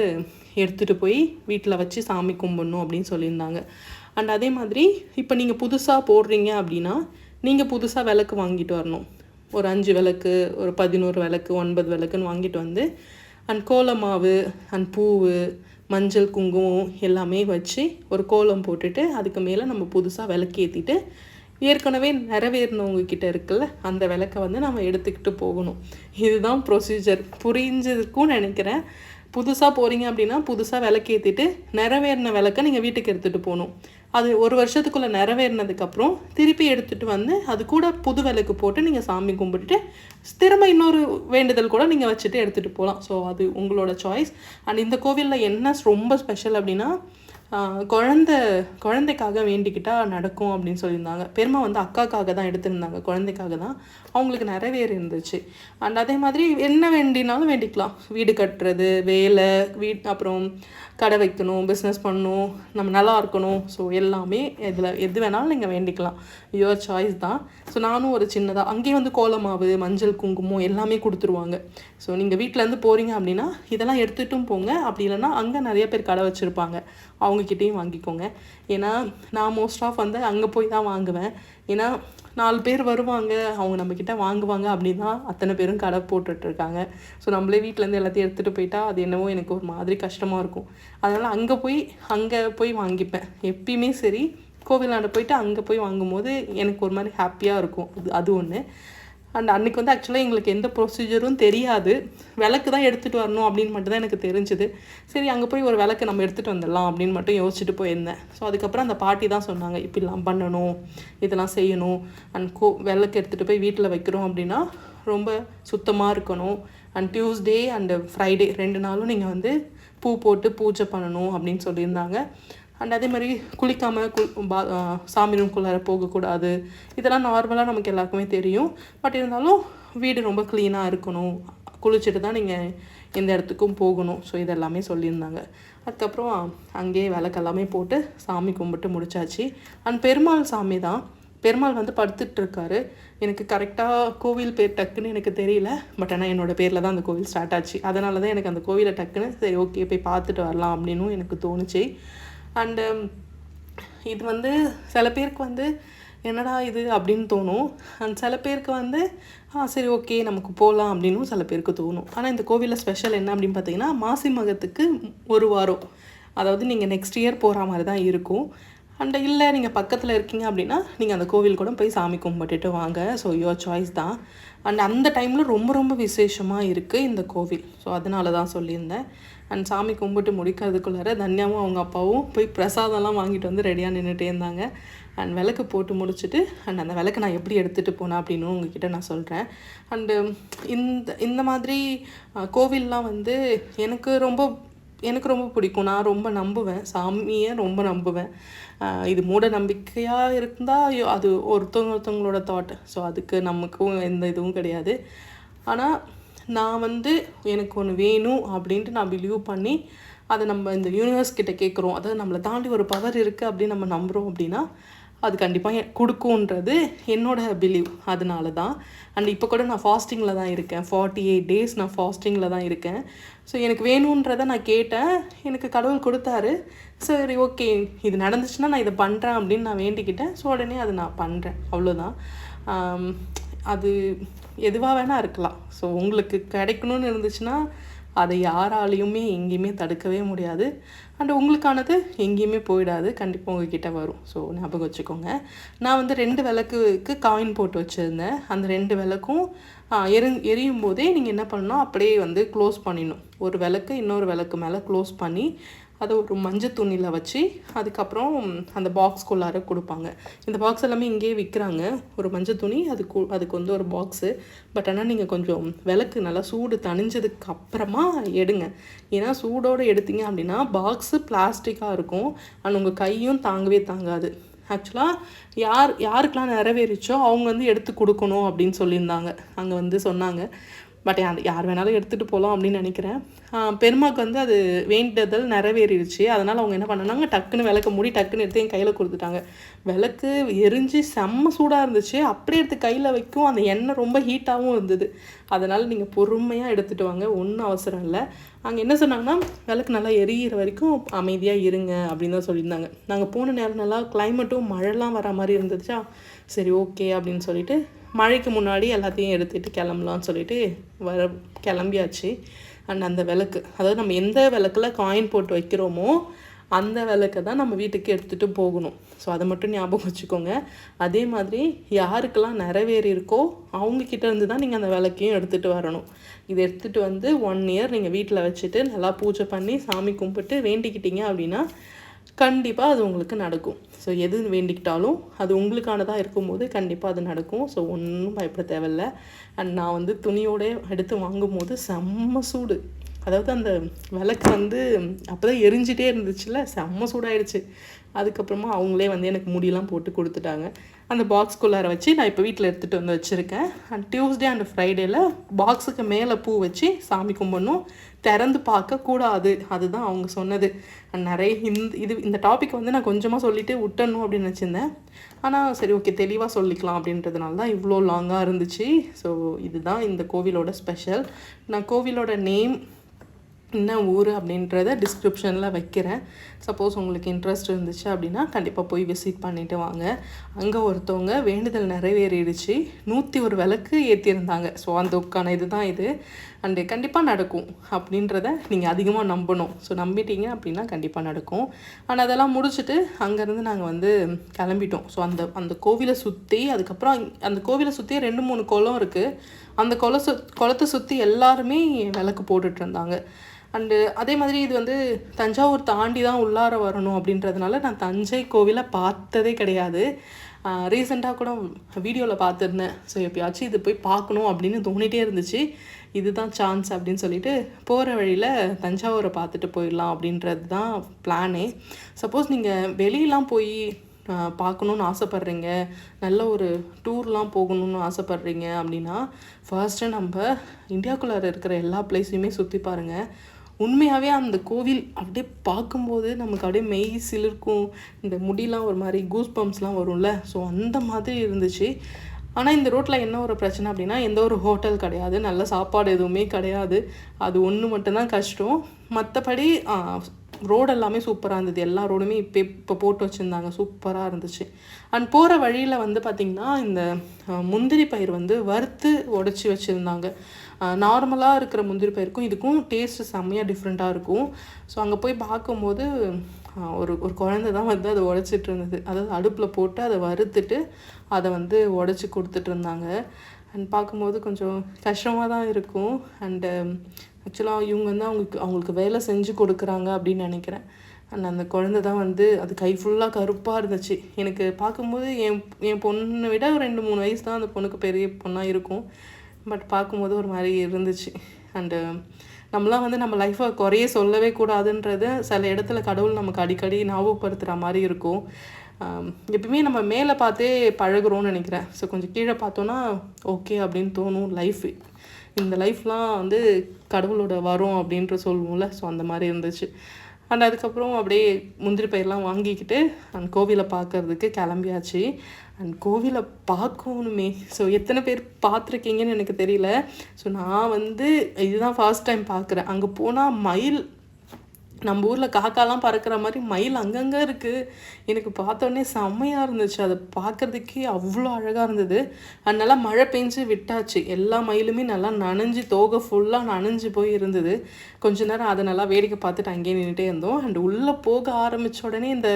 எடுத்துகிட்டு போய் வீட்டில் வச்சு சாமி கும்பிடணும் அப்படின்னு சொல்லியிருந்தாங்க. அண்ட் அதே மாதிரி இப்போ நீங்கள் புதுசாக போடுறீங்க அப்படின்னா நீங்கள் புதுசாக விளக்கு வாங்கிட்டு வரணும். ஒரு 5 விளக்கு, ஒரு 11 விளக்கு, 9 விளக்குன்னு வாங்கிட்டு வந்து அண்ட் கோலமாவு அண்ட் பூவு, மஞ்சள், குங்குமம் எல்லாமே வச்சு ஒரு கோலம் போட்டுட்டு அதுக்கு மேலே நம்ம புதுசாக விளக்கு ஏற்றிட்டு ஏற்கனவே நிறைவேறினவங்கக்கிட்ட இருக்குல்ல அந்த விளக்கை வந்து நம்ம எடுத்துக்கிட்டு போகணும். இதுதான் ப்ரொசீஜர். புரிஞ்சதுக்கும் நினைக்கிறேன். புதுசாக போகிறீங்க அப்படின்னா புதுசாக விளக்கு ஏற்றிட்டு நிறைவேறின விளக்கை நீங்கள் வீட்டுக்கு எடுத்துகிட்டு போகணும். அது ஒரு வருஷத்துக்குள்ளே நிறைவேறினதுக்கப்புறம் திருப்பி எடுத்துகிட்டு வந்து அது கூட புது விளக்கு போட்டு நீங்கள் சாமி கும்பிட்டுட்டு திரும்ப இன்னொரு வேண்டுதல் கூட நீங்கள் வச்சுட்டு எடுத்துகிட்டு போகலாம். ஸோ அது உங்களோட சாய்ஸ். அண்ட் இந்த கோவிலில் என்ன ரொம்ப ஸ்பெஷல் அப்படின்னா குழந்தைக்காக வேண்டிக்கிட்டால் நடக்கும் அப்படின்னு சொல்லியிருந்தாங்க. பெருமை வந்து அக்காக்காக தான் எடுத்திருந்தாங்க, குழந்தைக்காக தான். அவங்களுக்கு நிறைவேறி இருந்துச்சு. அண்ட் அதே மாதிரி என்ன வேண்டினாலும் வேண்டிக்கலாம். வீடு கட்டுறது, வேலை, அப்புறம் கடை வைக்கணும், பிஸ்னஸ் பண்ணணும், நம்ம நல்லா இருக்கணும். ஸோ எல்லாமே எது வேணாலும் நீங்கள் வேண்டிக்கலாம். யுவர் சாய்ஸ் தான். ஸோ நானும் ஒரு சின்னதாக அங்கேயே வந்து கோலமாவு, மஞ்சள், குங்குமம் எல்லாமே கொடுத்துருவாங்க. ஸோ நீங்கள் வீட்டிலேருந்து போகிறீங்க அப்படின்னா இதெல்லாம் எடுத்துகிட்டும் போங்க. அப்படி இல்லைன்னா அங்கே நிறைய பேர் கடை வச்சுருப்பாங்க, அவங்கக்கிட்டேயும் வாங்கிக்கோங்க. ஏன்னா நான் மோஸ்ட் ஆஃப் வந்து அங்கே போய் தான் வாங்குவேன். ஏன்னா 4 பேர் வருவாங்க, அவங்க நம்மக்கிட்ட வாங்குவாங்க அப்படின்னு தான் அத்தனை பேரும் கடை போட்டுட்ருக்காங்க. ஸோ நம்மளே வீட்டிலேருந்து எல்லாத்தையும் எடுத்துகிட்டு போயிட்டா அது என்னவோ எனக்கு ஒரு மாதிரி கஷ்டமாக இருக்கும். அதனால் அங்கே போய் வாங்கிப்பேன். எப்பயுமே சரி, கோவிலாண்ட போயிட்டு அங்கே போய் வாங்கும்போது எனக்கு ஒரு மாதிரி ஹாப்பியாக இருக்கும். அது ஒன்று. அண்ட் அன்றைக்கி வந்து ஆக்சுவலாக எங்களுக்கு எந்த ப்ரொசீஜரும் தெரியாது. விளக்கு தான் எடுத்துகிட்டு வரணும் அப்படின்னு மட்டும் தான் எனக்கு தெரிஞ்சுது. சரி அங்கே போய் ஒரு விளக்கு நம்ம எடுத்துகிட்டு வந்துடலாம் அப்படின்னு மட்டும் யோசிச்சுட்டு போயிருந்தேன். ஸோ அதுக்கப்புறம் அந்த பாட்டி தான் சொன்னாங்க, இப்படிலாம் பண்ணணும், இதெல்லாம் செய்யணும். அண்ட் விளக்கு எடுத்துகிட்டு போய் வீட்டில் வைக்கிறோம் அப்படின்னா ரொம்ப சுத்தமாக இருக்கணும். அண்ட் டியூஸ்டே அண்டு ஃப்ரைடே 2 நாளும் நீங்கள் வந்து பூ போட்டு பூஜை பண்ணணும் அப்படின்னு சொல்லியிருந்தாங்க. அண்ட் அதே மாதிரி குளிக்காமல் சாமி ரூம்குள்ளார போகக்கூடாது. இதெல்லாம் நார்மலாக நமக்கு எல்லாருக்குமே தெரியும். பட் இருந்தாலும் வீடு ரொம்ப க்ளீனாக இருக்கணும், குளிச்சுட்டு தான் நீங்கள் எந்த இடத்துக்கும் போகணும். ஸோ இதெல்லாமே சொல்லியிருந்தாங்க. அதுக்கப்புறம் அங்கேயே விளக்கெல்லாமே போட்டு சாமி கும்பிட்டு முடிச்சாச்சு. அண்ட் பெருமாள் சாமி தான். பெருமாள் வந்து படுத்துட்ருக்காரு. எனக்கு கரெக்டாக கோவில் பேர் டக்குன்னு எனக்கு தெரியல. பட் ஆனால் என்னோடய பேரில் தான் அந்த கோவில் ஸ்டார்ட் ஆச்சு. அதனால தான் எனக்கு அந்த கோவிலை டக்குன்னு சரி ஓகே போய் பார்த்துட்டு வரலாம் அப்படின்னும் எனக்கு தோணுச்சு. அண்டு இது வந்து சில பேருக்கு வந்து என்னடா இது அப்படின்னு தோணும். அண்ட் சில பேருக்கு வந்து சரி ஓகே நமக்கு போகலாம் அப்படின்னும் சில பேருக்கு தோணும். ஆனால் இந்த கோவிலில் ஸ்பெஷல் என்ன அப்படின்னு பார்த்தீங்கன்னா, மாசி மகத்துக்கு 1 வாரம், அதாவது நீங்கள் நெக்ஸ்ட் இயர் போகிற மாதிரி தான் இருக்கும். அண்ட் இல்லை நீங்கள் பக்கத்தில் இருக்கீங்க அப்படின்னா நீங்கள் அந்த கோவில் கூட போய் சாமி கும்பிட்டுட்டு வாங்க. ஸோ யுவர் சாய்ஸ் தான். அண்ட் அந்த டைமில் ரொம்ப ரொம்ப விசேஷமாக இருக்குது இந்த கோவில். ஸோ அதனால தான் சொல்லியிருந்தேன். அண்ட் சாமி கும்பிட்டு முடிக்கிறதுக்குள்ளார தன்யாவும் அவங்க அப்பாவும் போய் பிரசாதம்லாம் வாங்கிட்டு வந்து ரெடியாக நின்றுட்டே இருந்தாங்க. அண்ட் விளக்கு போட்டு முடிச்சுட்டு அண்ட் அந்த விளக்கு நான் எப்படி எடுத்துகிட்டு போனேன் அப்படின்னு உங்ககிட்ட நான் சொல்கிறேன். அண்டு இந்த மாதிரி கோவில்லாம் வந்து எனக்கு ரொம்ப பிடிக்கும். நான் ரொம்ப நம்புவேன், சாமியை ரொம்ப நம்புவேன். இது மூட நம்பிக்கையாக இருந்தால் அது ஒருத்தவங்களோட தாட். ஸோ அதுக்கு நமக்கும் எந்த இதுவும் கிடையாது. ஆனால் நான் வந்து எனக்கு ஒன்று வேணும் அப்படின்ட்டு நான் பிலீவ் பண்ணி அதை நம்ம இந்த யூனிவர்ஸ் கிட்ட கேட்குறோம். அதாவது நம்மளை தாண்டி ஒரு பவர் இருக்குது அப்படின்னு நம்ம நம்புகிறோம் அப்படின்னா அது கண்டிப்பாக கொடுக்குன்றது என்னோட பிலீவ். அதனால தான். அண்ட் இப்போ கூட நான் ஃபாஸ்டிங்கில் தான் இருக்கேன். 48 days நான் ஃபாஸ்டிங்கில் தான் இருக்கேன். ஸோ எனக்கு வேணுன்றதை நான் கேட்டேன், எனக்கு கடவுள் கொடுத்தாரு. சரி ஓகே இது நடந்துச்சுன்னா நான் இதை பண்ணுறேன் அப்படின்னு நான் வேண்டிக்கிட்டேன். ஸோ உடனே அதை நான் பண்ணுறேன், அவ்வளோதான். அது எதுவாக வேணால் இருக்கலாம். ஸோ உங்களுக்கு கிடைக்கணும்னு இருந்துச்சுன்னா அதை யாராலையுமே எங்கேயுமே தடுக்கவே முடியாது. அண்ட் உங்களுக்கானது எங்கேயுமே போயிடாது, கண்டிப்பாக உங்ககிட்ட வரும். ஸோ ஞாபகம் வச்சுக்கோங்க. நான் வந்து 2 விளக்குக்கு காயின் போட்டு வச்சுருந்தேன். அந்த 2 விளக்கும் எரியும் போதே நீங்கள் என்ன பண்ணணும், அப்படியே வந்து க்ளோஸ் பண்ணிடணும். ஒரு விளக்கு இன்னொரு விளக்கு மேலே க்ளோஸ் பண்ணி அதை ஒரு மஞ்சள் துணியில் வச்சு அதுக்கப்புறம் அந்த பாக்ஸ்குள்ளார கொடுப்பாங்க. இந்த பாக்ஸ் எல்லாமே இங்கேயே விற்கிறாங்க. ஒரு மஞ்சள் துணி, அதுக்கு வந்து ஒரு பாக்ஸு. பட் ஆனால் நீங்கள் கொஞ்சம் விளக்கு நல்லா சூடு தணிஞ்சதுக்கு அப்புறமா எடுங்க. ஏன்னா சூடோடு எடுத்தீங்க அப்படின்னா பாக்ஸு பிளாஸ்டிக்காக இருக்கும். அண்ட் உங்கள் கையும் தாங்கவே தாங்காது. ஆக்சுவலாக யாருக்கெல்லாம் நிறைவேறிச்சோ அவங்க வந்து எடுத்து கொடுக்கணும் அப்படின்னு சொல்லியிருந்தாங்க, அங்கே வந்து சொன்னாங்க. பட் யார் வேணாலும் எடுத்துகிட்டு போகலாம் அப்படின்னு நினைக்கிறேன். பெருமாக்கு வந்து அது வேண்டியதில் நிறைவேறிடுச்சு. அதனால் அவங்க என்ன பண்ணாங்க, டக்குன்னு விளக்க மூடி டக்குன்னு எடுத்து என் கையில் கொடுத்துட்டாங்க. விளக்கு எரிஞ்சு செம்ம சூடாக இருந்துச்சு. அப்படியே எடுத்து கையில் வைக்கும், அந்த எண்ணெய் ரொம்ப ஹீட்டாகவும் இருந்தது. அதனால் நீங்கள் பொறுமையாக எடுத்துகிட்டு வாங்க, ஒன்றும் அவசரம் இல்லை. அங்கே என்ன சொன்னாங்கன்னா, விளக்கு நல்லா எரியிற வரைக்கும் அமைதியாக இருங்க அப்படின்னு தான் சொல்லியிருந்தாங்க. நாங்கள் போன நேரம் நல்லா கிளைமேட்டும் மழைலாம் வர மாதிரி இருந்துச்சா, சரி ஓகே அப்படின்னு சொல்லிட்டு மழைக்கு முன்னாடி எல்லாத்தையும் எடுத்துகிட்டு கிளம்பலான்னு சொல்லிட்டு கிளம்பியாச்சு. அண்ட் அந்த விளக்கு, அதாவது நம்ம எந்த விளக்கில் காயின் போட்டு வைக்கிறோமோ அந்த விளக்கை தான் நம்ம வீட்டுக்கு எடுத்துகிட்டு போகணும். ஸோ அதை மட்டும் ஞாபகம் வச்சுக்கோங்க. அதே மாதிரி யாருக்கெல்லாம் நிறைவேறி இருக்கோ அவங்கக்கிட்ட இருந்து தான் நீங்கள் அந்த விளக்கையும் எடுத்துகிட்டு வரணும். இதை எடுத்துகிட்டு வந்து 1 year நீங்கள் வீட்டில் வச்சுட்டு நல்லா பூஜை பண்ணி சாமி கும்பிட்டு வேண்டிக்கிட்டீங்க அப்படின்னா கண்டிப்பாக அது உங்களுக்கு நடக்கும். ஸோ எது வேண்டிக்கிட்டாலும் அது உங்களுக்கானதாக இருக்கும்போது கண்டிப்பாக அது நடக்கும். ஸோ ஒன்றும் பயப்பட தேவையில்ல. அண்ட் நான் வந்து துணியோடு எடுத்து வாங்கும்போது செம்ம சூடு. அதாவது அந்த விளக்கு வந்து அப்போ தான் எரிஞ்சிட்டே இருந்துச்சுல, செம்ம சூடாயிடுச்சு. அதுக்கப்புறமா அவங்களே வந்து எனக்கு முடியெல்லாம் போட்டு கொடுத்துட்டாங்க. அந்த பாக்ஸ்குள்ளார வச்சு நான் இப்போ வீட்டில் எடுத்துகிட்டு வந்து வச்சுருக்கேன். அண்ட் டியூஸ்டே அண்ட் ஃப்ரைடேயில் பாக்ஸுக்கு மேலே பூ வச்சு சாமி கும்பிடணும், திறந்து பார்க்கக்கூடாது. அதுதான் அவங்க சொன்னது. நிறைய இந்த டாபிக் வந்து நான் கொஞ்சமாக சொல்லிவிட்டு விட்டணும் அப்படின்னு நினச்சிருந்தேன். ஆனால் சரி ஓகே தெளிவாக சொல்லிக்கலாம் அப்படின்றதுனால தான் இவ்வளோ லாங்காக இருந்துச்சு. ஸோ இதுதான் இந்த கோவிலோட ஸ்பெஷல். நான் கோவிலோட நேம் என்ன ஊர் அப்படின்றத டிஸ்கிரிப்ஷனில் வைக்கிறேன். சப்போஸ் உங்களுக்கு இன்ட்ரெஸ்ட் இருந்துச்சு அப்படின்னா கண்டிப்பாக போய் விசிட் பண்ணிவிட்டு வாங்க. அங்கே ஒருத்தவங்க வேண்டுதல் நிறைவேறிடுச்சு, 101 விளக்கு ஏற்றியிருந்தாங்க. ஸோ அதுக்கான இதுதான் இது. அண்டு கண்டிப்பாக நடக்கும் அப்படின்றத நீங்கள் அதிகமாக நம்பணும். ஸோ நம்பிட்டீங்க அப்படின்னா கண்டிப்பாக நடக்கும். ஆனால் அதெல்லாம் முடிச்சுட்டு அங்கேருந்து நாங்கள் வந்து கிளம்பிட்டோம். ஸோ அந்த கோவிலை சுற்றி, அதுக்கப்புறம் அந்த கோவிலை சுற்றி 2-3 குளம் இருக்குது. அந்த குளத்தை சுற்றி எல்லாருமே விளக்கு போட்டுட்டு இருந்தாங்க. அண்டு அதே மாதிரி இது வந்து தஞ்சாவூர் தாண்டி தான் உள்ளார வரணும் அப்படின்றதுனால நான் தஞ்சை கோவிலை பார்த்ததே கிடையாது. ரீசெண்டாக கூட வீடியோவில் பார்த்துருந்தேன். ஸோ எப்பயாச்சும் இது போய் பார்க்கணும் அப்படின்னு தோணிகிட்டே இருந்துச்சு. இதுதான் சான்ஸ் அப்படின்னு சொல்லிட்டு போகிற வழியில் தஞ்சாவூரை பார்த்துட்டு போயிடலாம் அப்படின்றது தான் பிளானே. சப்போஸ் நீங்கள் வெளியெலாம் போய் பார்க்கணுன்னு ஆசைப்பட்றீங்க, நல்ல ஒரு டூர்லாம் போகணுன்னு ஆசைப்பட்றீங்க அப்படின்னா ஃபர்ஸ்ட்டு நம்ம இந்தியாவுக்குள்ளே இருக்கிற எல்லா பிளேஸையுமே சுற்றி பாருங்கள். உண்மையாகவே அந்த கோவில் அப்படியே பார்க்கும்போது நமக்கு அப்படியே மெய் சிலிர்க்கும், இந்த முடியெலாம் ஒரு மாதிரி கூஸ் பம்ப்ஸ்லாம் வரும்ல, ஸோ அந்த மாதிரி இருந்துச்சு. ஆனால் இந்த ரோட்டில் என்ன ஒரு பிரச்சனை அப்படின்னா எந்த ஒரு ஹோட்டல் கிடையாது, நல்ல சாப்பாடு எதுவுமே கிடையாது. அது ஒன்று மட்டும்தான் கஷ்டம். மற்றபடி ரோடு எல்லாமே சூப்பராக இருந்தது. எல்லா ரோடுமே இப்போ போட்டு வச்சுருந்தாங்க, சூப்பராக இருந்துச்சு. அண்ட் போகிற வழியில் வந்து பார்த்திங்கன்னா இந்த முந்திரி பயிர் வந்து வறுத்து உடச்சி வச்சுருந்தாங்க. நார்மலாக இருக்கிற முந்திரி பயிருக்கும் இதுக்கும் டேஸ்ட்டு செம்மையாக டிஃப்ரெண்ட்டாக இருக்கும். ஸோ அங்கே போய் பார்க்கும்போது ஒரு குழந்தை தான் வந்து அதை உடச்சிட்டு இருந்தது. அதாவது அடுப்பில் போட்டு அதை வறுத்துட்டு அதை வந்து உடச்சி கொடுத்துட்டு இருந்தாங்க. அண்ட் பார்க்கும்போது கொஞ்சம் கஷ்டமாக தான் இருக்கும். அண்டு ஆக்சுவலாக இவங்க வந்து அவங்களுக்கு வேலை செஞ்சு கொடுக்குறாங்க அப்படின்னு நினைக்கிறேன். அண்ட் அந்த குழந்தை தான் வந்து அது கை ஃபுல்லாக கருப்பாக இருந்துச்சு. எனக்கு பார்க்கும்போது என் பொண்ணை விட ஒரு 2-3 வயசு தான் அந்த பொண்ணுக்கு பெரிய பொண்ணாக இருக்கும். பட் பார்க்கும்போது ஒரு மாதிரி இருந்துச்சு. அண்டு நம்மளாம் வந்து நம்ம லைஃப்பை குறைய சொல்லவே கூடாதுன்றது சில இடத்துல கடவுள் நமக்கு அடிக்கடி ஞாபகப்படுத்துகிற மாதிரி இருக்கும். எப்பவுமே நம்ம மேலே பார்த்தே பழகுறோன்னு நினைக்கிறேன். ஸோ கொஞ்சம் கீழே பார்த்தோன்னா ஓகே அப்படின்னு தோணும். இந்த லைஃப்லாம் வந்து கடவுளோட வரும் அப்படின்ற சொல்லுவோம்ல, ஸோ அந்த மாதிரி இருந்துச்சு. அண்ட் அதுக்கப்புறம் அப்படியே முந்திரி பயிரெலாம் வாங்கிக்கிட்டு அண்ட் கோவிலை பார்க்கறதுக்கு கிளம்பியாச்சு. அண்ட் கோவிலை பார்க்கணுமே. ஸோ எத்தனை பேர் பார்த்துருக்கீங்கன்னு எனக்கு தெரியல. ஸோ நான் வந்து இதுதான் ஃபர்ஸ்ட் டைம் பார்க்குறேன். அங்கே போனால் மயில், நம்ம ஊரில் காக்காலாம் பறக்கிற மாதிரி மயில் அங்கங்கே இருக்குது. எனக்கு பார்த்தோன்னே செம்மையாக இருந்துச்சு. அதை பார்க்குறதுக்கே அவ்வளோ அழகாக இருந்தது. அது நல்லா மழை பெஞ்சு விட்டாச்சு. எல்லா மயிலுமே நல்லா நனைஞ்சு, தோகை ஃபுல்லாக நனைஞ்சு போய் இருந்தது. கொஞ்ச நேரம் அதை நல்லா வேடிக்கை பார்த்துட்டு அங்கேயே நின்றுட்டே இருந்தோம். அண்ட் உள்ளே போக ஆரம்பித்த உடனே இந்த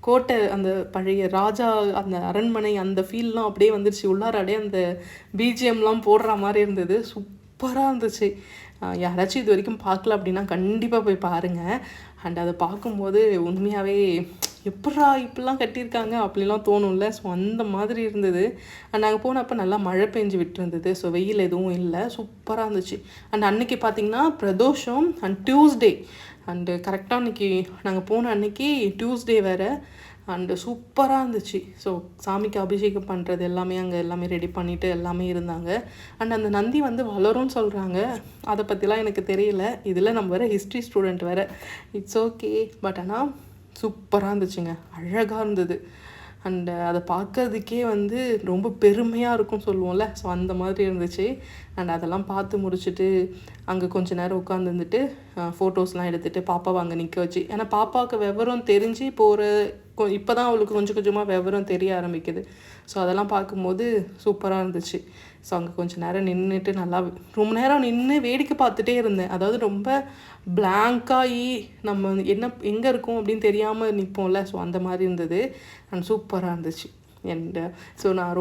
கோட்டை, அந்த பழைய ராஜா அந்த அரண்மனை அந்த ஃபீல்லாம் அப்படியே வந்துருச்சு. உள்ளார அப்படியே அந்த பிஜிஎம்லாம் போடுற மாதிரி இருந்தது. சூப்பராக இருந்துச்சு. யாராச்சும் இது வரைக்கும் பார்க்கல அப்படின்னா கண்டிப்பாக போய் பாருங்கள். அண்ட் அதை பார்க்கும்போது உண்மையாகவே எப்படா இப்படிலாம் கட்டியிருக்காங்க அப்படிலாம் தோணும்ல. ஸோ அந்த மாதிரி இருந்தது. அண்ட் நாங்கள் போனப்போ நல்லா மழை பெஞ்சு விட்டுருந்தது. ஸோ வெயில் எதுவும் இல்லை, சூப்பராக இருந்துச்சு. அண்ட் அன்றைக்கி பார்த்திங்கன்னா பிரதோஷம் அண்ட் டியூஸ்டே. அண்டு கரெக்டாக அன்றைக்கி நாங்கள் போன அன்றைக்கி டியூஸ்டே வேறு. அண்டு சூப்பராக இருந்துச்சு. ஸோ சாமிக்கு அபிஷேகம் பண்ணுறது எல்லாமே அங்கே எல்லாமே ரெடி பண்ணிவிட்டு எல்லாமே இருந்தாங்க. அண்ட் அந்த நந்தி வந்து வளரும்னு சொல்கிறாங்க. அதை பற்றிலாம் எனக்கு தெரியல. இதில் நம்ம வேறு ஹிஸ்ட்ரி ஸ்டூடெண்ட் வேறு. It's okay. பட் ஆனால் சூப்பராக இருந்துச்சுங்க, அழகாக இருந்தது. அண்டு அதை பார்க்கறதுக்கே வந்து ரொம்ப பெருமையாக இருக்கும்னு சொல்லுவோம்ல. ஸோ அந்த மாதிரி இருந்துச்சு. அண்ட் அதெல்லாம் பார்த்து முடிச்சுட்டு அங்கே கொஞ்சம் நேரம் உட்காந்துருந்துட்டு ஃபோட்டோஸ்லாம் எடுத்துகிட்டு பாப்பாவை அங்கே நிற்க வச்சு, ஏன்னா பாப்பாவுக்கு விவரம் தெரிஞ்சு இப்போ தான் அவளுக்கு கொஞ்சம் கொஞ்சமாக விவரம் தெரிய ஆரம்பிக்குது. ஸோ அதெல்லாம் பார்க்கும்போது சூப்பராக இருந்துச்சு. ஸோ அங்கே கொஞ்சம் நேரம் நின்றுட்டு நல்லா ரொம்ப நேரம் நின்று வேடிக்கை பார்த்துட்டே இருந்தேன். அதாவது ரொம்ப பிளாங்காகி நம்ம எங்கே இருக்கோம் அப்படின்னு தெரியாமல் நிற்போம்ல. ஸோ அந்த மாதிரி இருந்தது. அண்ட் சூப்பராக இருந்துச்சு. அண்ட் ஸோ நான்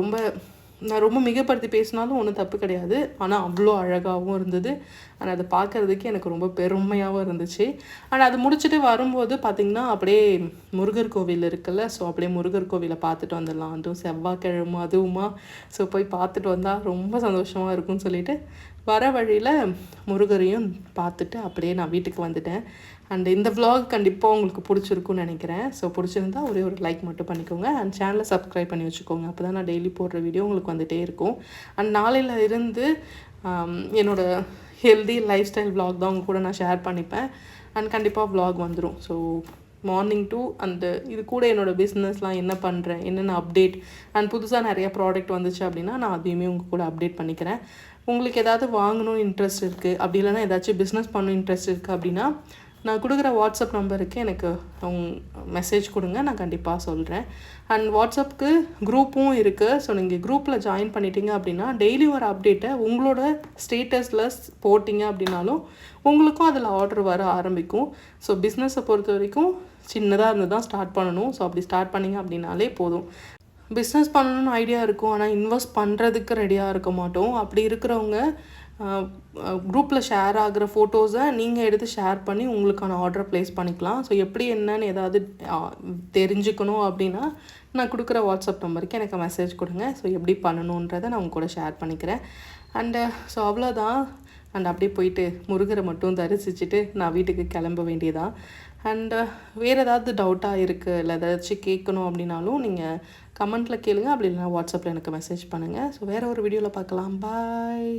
ரொம்ப மிகப்படுத்தி பேசினாலும் ஒன்றும் தப்பு கிடையாது. ஆனால் அவ்வளோ அழகாகவும் இருந்தது. ஆனால் அதை பார்க்குறதுக்கு எனக்கு ரொம்ப பெருமையாகவும் இருந்துச்சு. ஆனால் அது முடிச்சுட்டு வரும்போது பார்த்திங்கன்னா அப்படியே முருகர் கோவில் இருக்குல்ல. ஸோ அப்படியே முருகர் கோவிலை பார்த்துட்டு வந்துடலாம், அதுவும் செவ்வாய்க்கிழமை அதுவுமா. ஸோ போய் பார்த்துட்டு வந்தால் ரொம்ப சந்தோஷமாக இருக்கும்னு சொல்லிட்டு வர வழியில் முருகரையும் பார்த்துட்டு அப்படியே நான் வீட்டுக்கு வந்துட்டேன். அண்ட் இந்த vlog கண்டிப்பாக உங்களுக்கு பிடிச்சிருக்குன்னு நினைக்கிறேன். ஸோ பிடிச்சிருந்தா ஒரே ஒரு லைக் மட்டும் பண்ணிக்கோங்க. அண்ட் சேனலை சப்ஸ்கிரைப் பண்ணி வச்சுக்கோங்க. அப்போ தான் நான் டெய்லி போடுற வீடியோ உங்களுக்கு வந்துகிட்டே இருக்கும். அண்ட் நாளையில் இருந்து என்னோடய ஹெல்தி லைஃப் ஸ்டைல் vlog தான் உங்க கூட நான் ஷேர் பண்ணிப்பேன். அண்ட் கண்டிப்பாக vlog வந்துடும். ஸோ மார்னிங் டூ அந்த இது கூட என்னோடய பிஸ்னஸ்லாம் என்ன பண்ணுறேன், என்னென்ன அப்டேட், அண்ட் புதுசாக நிறைய ப்ராடக்ட் வந்துச்சு அப்படின்னா நான் அதையுமே உங்கள் கூட அப்டேட் பண்ணிக்கிறேன். உங்களுக்கு ஏதாவது வாங்கணும்னு இன்ட்ரெஸ்ட் இருக்குது, அப்படி இல்லைனா ஏதாச்சும் பிஸ்னஸ் பண்ணணும் இன்ட்ரெஸ்ட் இருக்குது அப்படின்னா நான் கொடுக்குற வாட்ஸ்அப் நம்பருக்கு எனக்கு மெசேஜ் கொடுங்க, நான் கண்டிப்பாக சொல்கிறேன். அண்ட் வாட்ஸ்அப்புக்கு குரூப்பும் இருக்குது. ஸோ நீங்கள் குரூப்பில் ஜாயின் பண்ணிட்டீங்க அப்படின்னா டெய்லி ஒரு அப்டேட்டை உங்களோட ஸ்டேட்டஸில் போட்டிங்க அப்படின்னாலும் உங்களுக்கும் அதில் ஆர்டர் வர ஆரம்பிக்கும். ஸோ பிஸ்னஸை பொறுத்த வரைக்கும் சின்னதாக இருந்து தான் ஸ்டார்ட் பண்ணணும். ஸோ அப்படி ஸ்டார்ட் பண்ணிங்க அப்படின்னாலே போதும். பிஸ்னஸ் பண்ணணும்னு ஐடியா இருக்கும், ஆனால் இன்வெஸ்ட் பண்ணுறதுக்கு ரெடியாக இருக்க மாட்டோம். அப்படி இருக்கிறவங்க குரூப்பில் ஷேர் ஆகிற ஃபோட்டோஸை நீங்கள் எடுத்து ஷேர் பண்ணி உங்களுக்கான ஆர்டரை ப்ளேஸ் பண்ணிக்கலாம். ஸோ எப்படி என்னன்னு ஏதாவது தெரிஞ்சுக்கணும் அப்படின்னா நான் கொடுக்குற வாட்ஸ்அப் நம்பருக்கு எனக்கு மெசேஜ் கொடுங்க. ஸோ எப்படி பண்ணணுன்றதை நான் உங்க கூட ஷேர் பண்ணிக்கிறேன். அண்டு ஸோ அவ்வளோதான். அண்ட் அப்படியே போயிட்டு முருகரை மட்டும் தரிசிச்சுட்டு நான் வீட்டுக்கு கிளம்ப வேண்டியதான். அண்டு வேறு ஏதாவது டவுட்டாக இருக்குது இல்லை ஏதாச்சும் கேட்கணும் அப்படின்னாலும் நீங்கள் கமெண்ட்டில் கேளுங்க. அப்படி இல்லைனா வாட்ஸ்அப்பில் எனக்கு மெசேஜ் பண்ணுங்கள். ஸோ வேறு ஒரு வீடியோவில் பார்க்கலாம். பாய்.